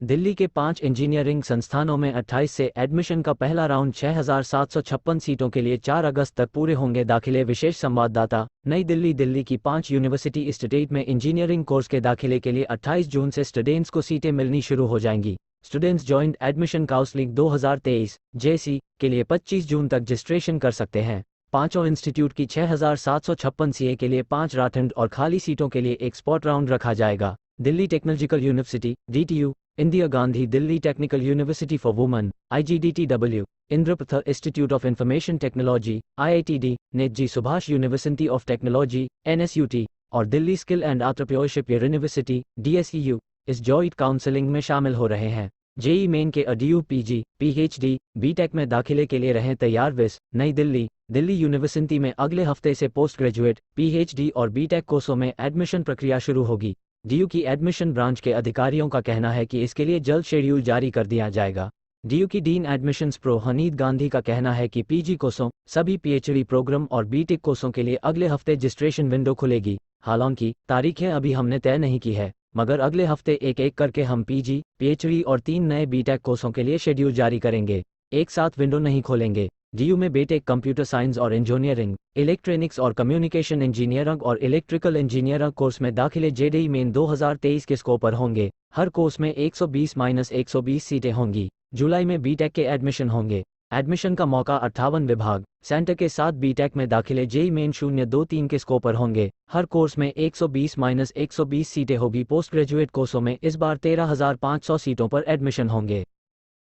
दिल्ली के 5 इंजीनियरिंग संस्थानों में 28 से एडमिशन का पहला राउंड 6,756 सीटों के लिए 4 अगस्त तक पूरे होंगे दाखिले। विशेष संवाददाता, नई दिल्ली। दिल्ली की 5 यूनिवर्सिटी स्टेट में इंजीनियरिंग कोर्स के दाखिले के लिए 28 जून से स्टूडेंट्स को सीटें मिलनी शुरू हो जाएंगी। Students joint admission counselling 2023 (JC) के लिए 25 जून तक रजिस्ट्रेशन कर सकते हैं। पांचों इंस्टीट्यूट की 6,756 सीए के लिए 5 राउंड और खाली सीटों के लिए एक स्पॉट राउंड रखा जाएगा। Delhi technological university (DTU), Indira Gandhi Delhi technical university for women (IGDTW), Indraprastha institute of information technology (IITD), Netaji Subhash university of technology (NSUT) और Delhi skill and entrepreneurship university (DSEU) इस जॉइंट काउंसलिंग में शामिल हो रहे हैं। जेई मेन के DU PG, PhD, BTech में दाखिले के लिए रहें तैयार। विस, नई दिल्ली। दिल्ली यूनिवर्सिटी में अगले हफ्ते से पोस्ट ग्रेजुएट, PhD और BTech कोर्सों में एडमिशन प्रक्रिया शुरू होगी। DU की एडमिशन ब्रांच के अधिकारियों का कहना है कि इसके लिए जल्द शेड्यूल जारी कर दिया जाएगा। DU की डीन एडमिशंस प्रो हनीद गांधी का कहना है कि PG कोर्सों, सभी PhD प्रोग्राम और BTech कोर्सों के लिए अगले हफ्ते रजिस्ट्रेशन विंडो खुलेगी। हालांकि तारीखें अभी हमने तय नहीं की है, मगर अगले हफ्ते एक एक करके हम PG, PhD और 3 नए BTech कोर्सों के लिए शेड्यूल जारी करेंगे। एक साथ विंडो नहीं खोलेंगे। DU में BTech कंप्यूटर साइंस और इंजीनियरिंग, इलेक्ट्रॉनिक्स और कम्युनिकेशन इंजीनियरिंग और इलेक्ट्रिकल इंजीनियरिंग कोर्स में दाखिले JEE मेन 2023 के स्कोप पर होंगे। हर कोर्स में 120-120 सीटें होंगी। जुलाई में BTech के एडमिशन होंगे। एडमिशन का मौका 58 विभाग, सेंटर के साथ BTech में दाखिले JEE मेन 023 के स्कोप पर होंगे। हर कोर्स में 120-120 सीटें होगी। पोस्ट ग्रेजुएट कोर्सों में इस बार 13,500 सीटों पर एडमिशन होंगे।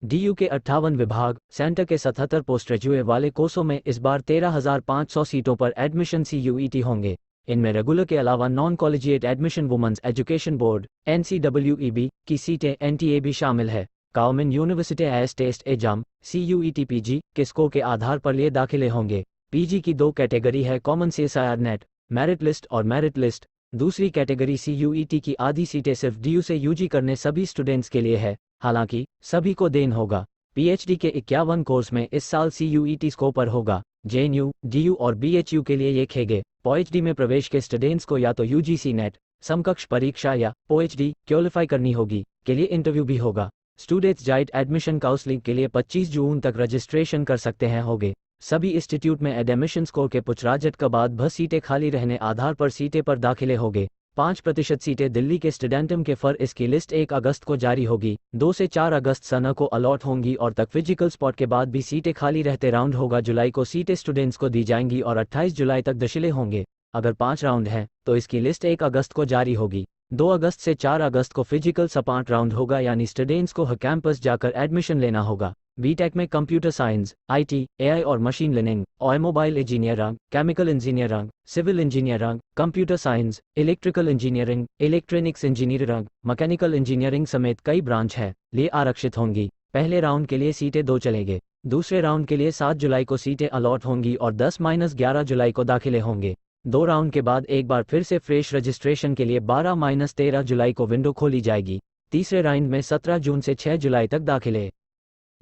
DU के 58 विभाग, सेंटर के 77 पोस्ट ग्रेजुएट वाले कोर्सों में इस बार 13,500 सीटों पर एडमिशन CUET होंगे। इनमें रेगुलर के अलावा non collegiate admission women's education board NCWEB की सीटें NTA भी शामिल है। गवर्नमेंट यूनिवर्सिटी एस टेस्ट एग्जाम CUET PG के स्कोर के आधार पर ये दाखिले होंगे। PG की 2 कैटेगरी है, common CSIR net, merit list और मेरिट लिस्ट। दूसरी कैटेगरी CUET की आधी सीटें सिर्फ DU से UG करने सभी स्टूडेंट्स के लिए है, हालांकि सभी को देन होगा। PhD के 51 कोर्स में इस साल CUET स्कोर पर होगा। JNU, DU और BHU के लिए ये खेगे। PhD में प्रवेश के स्टूडेंट्स को या तो UGC नेट समकक्ष परीक्षा या PhD क्वालिफाई करनी होगी के लिए इंटरव्यू भी होगा। स्टूडेंट्स जॉइंट एडमिशन काउंसलिंग के लिए 25 जून तक रजिस्ट्रेशन कर सकते हैं होगे। सभी इंस्टीट्यूट में एडमिशन स्कोर के पुचराजट के बाद 20 सीटें खाली रहने आधार पर सीटें पर दाखिले होंगे। 5% सीटें दिल्ली के स्टूडेंटम के फर इसकी लिस्ट 1 अगस्त को जारी होगी। 2 से 4 अगस्त सना को अलॉट होंगी और तक फिजिकल स्पॉट के बाद भी सीटें खाली रहते राउंड होगा। जुलाई को सीटें स्टूडेंट्स को दी जाएंगी और 28 जुलाई तक दाखिले होंगे। अगर 5 राउंड हैं तो इसकी लिस्ट 1 अगस्त को जारी होगी। 2 अगस्त से 4 अगस्त को फिजिकल सपाट राउंड होगा, यानी स्टूडेंट्स को कैंपस जाकर एडमिशन लेना होगा। BTech में कंप्यूटर साइंस, IT, AI और machine learning, automobile engineering, chemical engineering, civil engineering, computer science, electrical engineering, electronics engineering, mechanical engineering समेत कई ब्रांच है लिए आरक्षित होंगी। पहले राउंड के लिए सीटें 2 चलेंगे। दूसरे राउंड के लिए 7 जुलाई को सीटें अलॉट होंगी और 10-11 जुलाई को दाखिले होंगे। 2 राउंड के बाद एक बार फिर से फ्रेश रजिस्ट्रेशन के लिए 12-13 जुलाई को विंडो खोली जाएगी। तीसरे राउंड में 17 जून से 6 जुलाई तक दाखिले।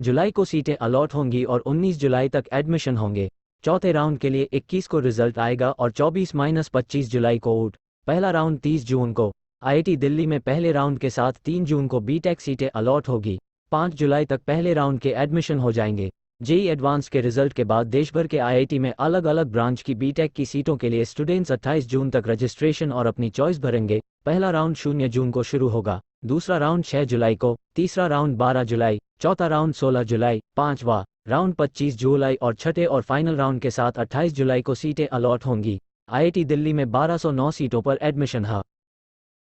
जुलाई को सीटें अलॉट होंगी और 19 जुलाई तक एडमिशन होंगे। चौथे राउंड के लिए 21 को रिजल्ट आएगा और 24-25 जुलाई को आउट। पहला राउंड 30 जून को। IIT दिल्ली में पहले राउंड के साथ 3 जून को BTech सीटें अलॉट होगी। 5 जुलाई तक पहले राउंड के एडमिशन हो जाएंगे। JEE एडवांस के रिजल्ट के बाद देश भर के IIT में अलग अलग ब्रांच की BTech की सीटों के लिए स्टूडेंट्स 28 जून तक रजिस्ट्रेशन और अपनी चॉइस भरेंगे। पहला राउंड 0 जून को शुरू होगा, दूसरा राउंड 6 जुलाई को, तीसरा राउंड 12 जुलाई, चौथा राउंड 16 जुलाई, पांचवा राउंड 25 जुलाई और छठे और फाइनल राउंड के साथ 28 जुलाई को सीटें अलॉट होंगी। IIT दिल्ली में 1209 सीटों पर एडमिशन है।